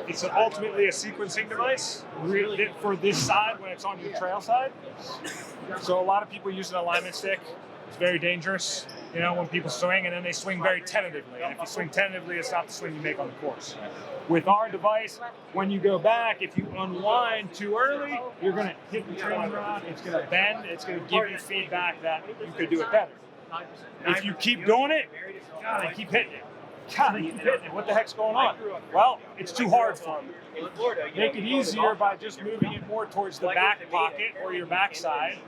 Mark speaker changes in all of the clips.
Speaker 1: It's ultimately a sequencing device for this side when it's on your trail side. So a lot of people use an alignment stick. It's very dangerous, you know, when people swing, and then they swing very tentatively. And if you swing tentatively, it's not the swing you make on the course. With our device, when you go back, if you unwind too early, you're going to hit the training rod, it's going to bend, it's going to give you feedback that you could do it better. If you keep doing it, gotta keep hitting it. Gotta keep hitting it. What the heck's going on? Well, it's too hard for them. Make it easier by just moving it more towards the back pocket or your backside.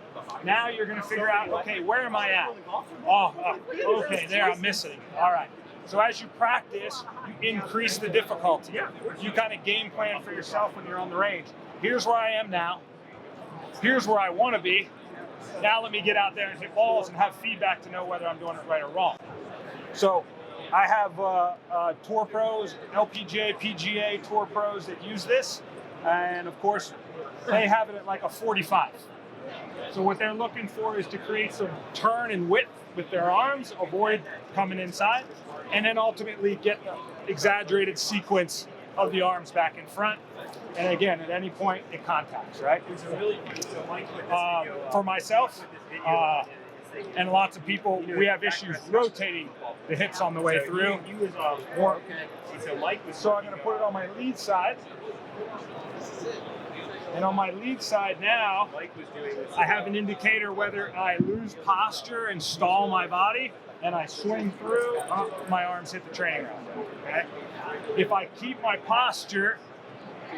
Speaker 1: Now you're going to figure out, okay, where am I at? Okay, there, I'm missing it. All right. So as you practice, you increase the difficulty. You kind of game plan for yourself when you're on the range. Here's where I am now. Here's where I want to be. Now let me get out there and hit balls and have feedback to know whether I'm doing it right or wrong. So I have Tour Pros, LPGA, PGA Tour Pros that use this. And of course, they have it at like a 45. So what they're looking for is to create some turn and width with their arms, avoid coming inside, and then ultimately get the exaggerated sequence of the arms back in front. And again, at any point, it contacts, right? For myself, and lots of people, we have issues rotating the hips on the way through. So I'm going to put it on my lead side. And on my lead side now, I have an indicator whether I lose posture and stall my body, and I swing through, my arms hit the training rod. Okay? If I keep my posture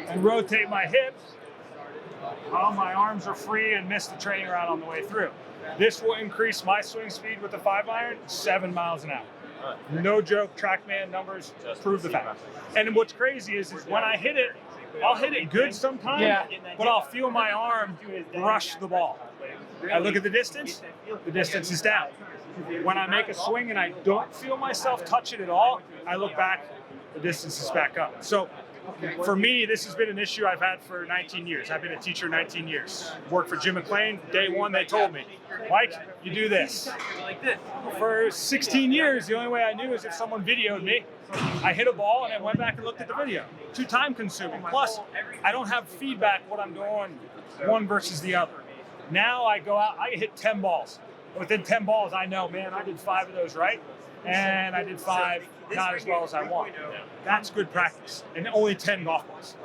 Speaker 1: and rotate my hips, my arms are free and miss the training rod on the way through. This will increase my swing speed with the 5-iron 7 miles an hour. No joke, TrackMan numbers prove the fact. And what's crazy is when I hit it, I'll hit it good sometimes, but I'll feel my arm rush the ball. I look at the distance is down. When I make a swing and I don't feel myself touch it at all, I look back, the distance is back up. So for me, this has been an issue I've had for 19 years. I've been a teacher 19 years. Worked for Jim McLean. Day one, they told me, Mike, you do this. For 16 years, the only way I knew is if someone videoed me. I hit a ball and I went back and looked at the video. Too time consuming. Plus, I don't have feedback what I'm doing one versus the other. Now I go out, I hit 10 balls. Within 10 balls, I know, man, I did 5 of those right, and I did 5 not as well as I want. That's good practice, and only 10 golf balls.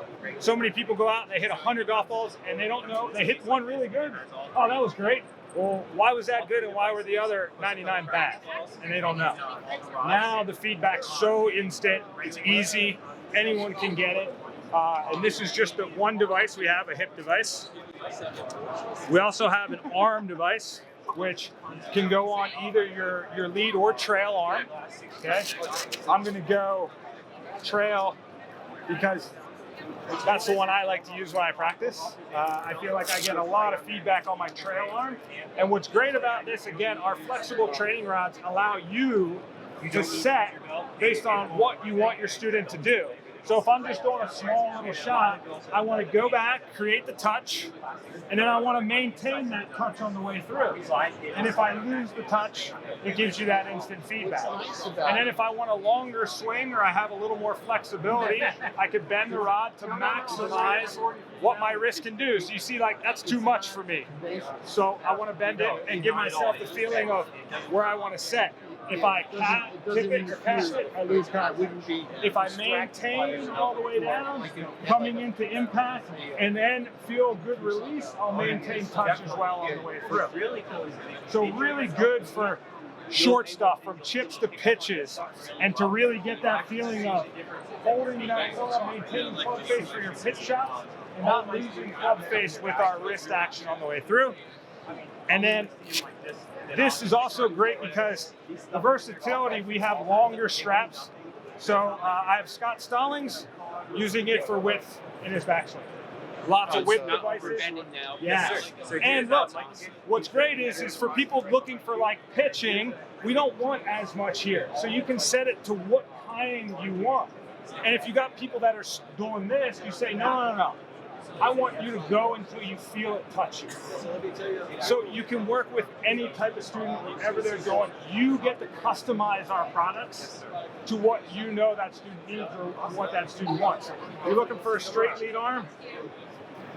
Speaker 1: So many people go out and they hit 100 golf balls, and they don't know, they hit one really good. Oh, that was great. Well, why was that good and why were the other 99 bad? And they don't know. Now the feedback's so instant, it's easy, anyone can get it. And this is just the one device we have, a hip device. We also have an arm device, which can go on either your lead or trail arm. Okay, I'm going to go trail because that's the one I like to use when I practice. I feel like I get a lot of feedback on my trail arm. And what's great about this, again, our flexible training rods allow you to set based on what you want your student to do. So if I'm just doing a small little shot, I want to go back, create the touch, and then I want to maintain that touch on the way through. And if I lose the touch, it gives you that instant feedback. And then if I want a longer swing or I have a little more flexibility, I could bend the rod to maximize what my wrist can do. So you see, like, that's too much for me. So I want to bend it and give myself the feeling of where I want to set. If I tip it or catch it, I lose count. If I maintain all the way down, coming into impact, and then feel good release, I'll maintain touch as well on the way through. So really good for short stuff, from chips to pitches, and to really get that feeling of holding that club, maintaining club face for your pitch shots, and not losing club face with our wrist action on the way through. And then this is also great because the versatility, we have longer straps. So I have Scott Stallings using it for width in his backswing. Lots of width devices. Yeah. And look, what's great is for people looking for like pitching, we don't want as much here. So you can set it to what kind you want. And if you got people that are doing this, you say, no. I want you to go until you feel it touch you. So you can work with any type of student, wherever they're going. You get to customize our products to what you know that student needs or what that student wants. You're looking for a straight lead arm?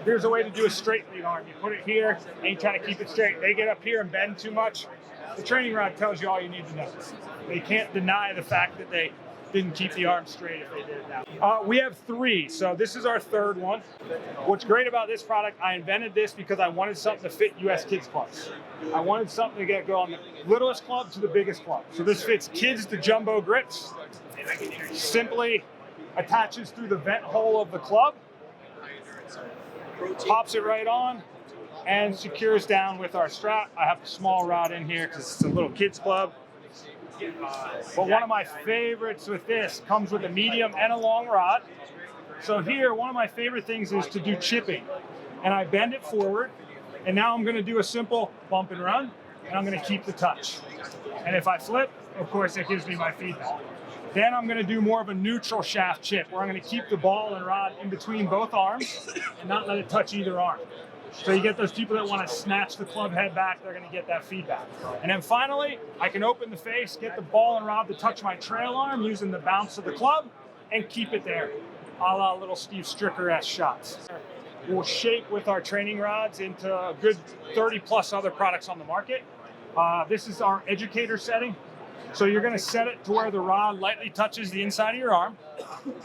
Speaker 1: Here's a way to do a straight lead arm. You put it here and you try to keep it straight. They get up here and bend too much. The training rod tells you all you need to know. They can't deny the fact that they didn't keep the arm straight if they did it now. We have 3, so this is our 3rd one. What's great about this product, I invented this because I wanted something to fit US kids clubs. I wanted something to go on the littlest club to the biggest club. So this fits kids to jumbo grips. Simply attaches through the vent hole of the club, pops it right on, and secures down with our strap. I have a small rod in here because it's a little kids club. But one of my favorites with this comes with a medium and a long rod. So here, one of my favorite things is to do chipping. And I bend it forward, and now I'm gonna do a simple bump and run, and I'm gonna keep the touch. And if I flip, of course, it gives me my feedback. Then I'm gonna do more of a neutral shaft chip, where I'm gonna keep the ball and rod in between both arms and not let it touch either arm. So you get those people that want to snatch the club head back, they're going to get that feedback. And then finally, I can open the face, get the ball and rod to touch my trail arm using the bounce of the club, and keep it there, a la little Steve Stricker-esque shots. We'll shape with our training rods into a good 30 plus other products on the market. This is our educator setting. So you're going to set it to where the rod lightly touches the inside of your arm.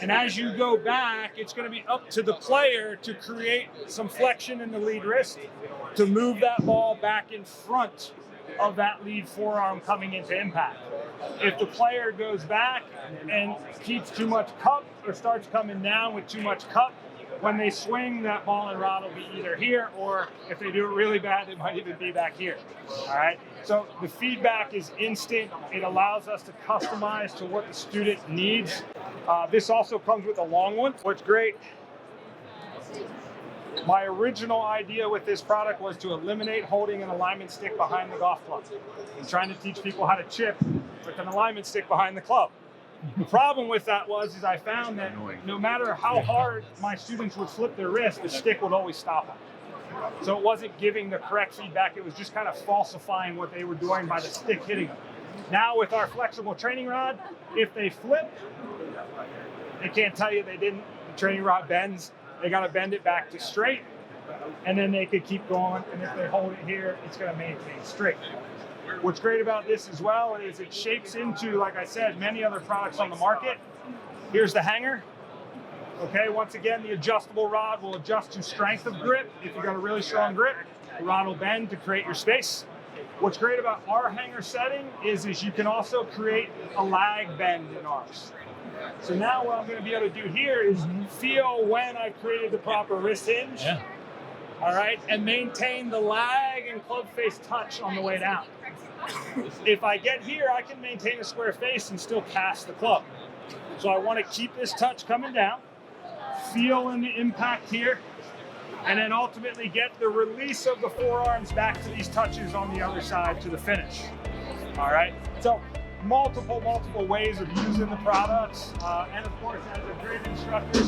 Speaker 1: And as you go back, it's going to be up to the player to create some flexion in the lead wrist to move that ball back in front of that lead forearm coming into impact. If the player goes back and keeps too much cup or starts coming down with too much cup, when they swing, that ball and rod will be either here, or if they do it really bad, it might even be back here. All right. So the feedback is instant. It allows us to customize to what the student needs. This also comes with a long one. What's great, my original idea with this product was to eliminate holding an alignment stick behind the golf club and trying to teach people how to chip with an alignment stick behind the club. The problem with that is I found that no matter how hard my students would flip their wrist, the stick would always stop them. So it wasn't giving the correct feedback. It was just kind of falsifying what they were doing by the stick hitting them. Now with our flexible training rod, if they flip, they can't tell you they didn't. The training rod bends. They got to bend it back to straight, and then they could keep going. And if they hold it here, it's going to maintain straight. What's great about this as well is it shapes into, like I said, many other products on the market. Here's the hanger. Okay, once again, the adjustable rod will adjust to strength of grip. If you've got a really strong grip, the rod will bend to create your space. What's great about our hanger setting is you can also create a lag bend in ours. So now what I'm going to be able to do here is feel when I've created the proper wrist hinge. Yeah. All right, and maintain the lag and club face touch on the way down. If I get here, I can maintain a square face and still cast the club. So I want to keep this touch coming down, feel in the impact here, and then ultimately get the release of the forearms back to these touches on the other side to the finish. All right, so multiple ways of using the products, and of course, as a great instructor,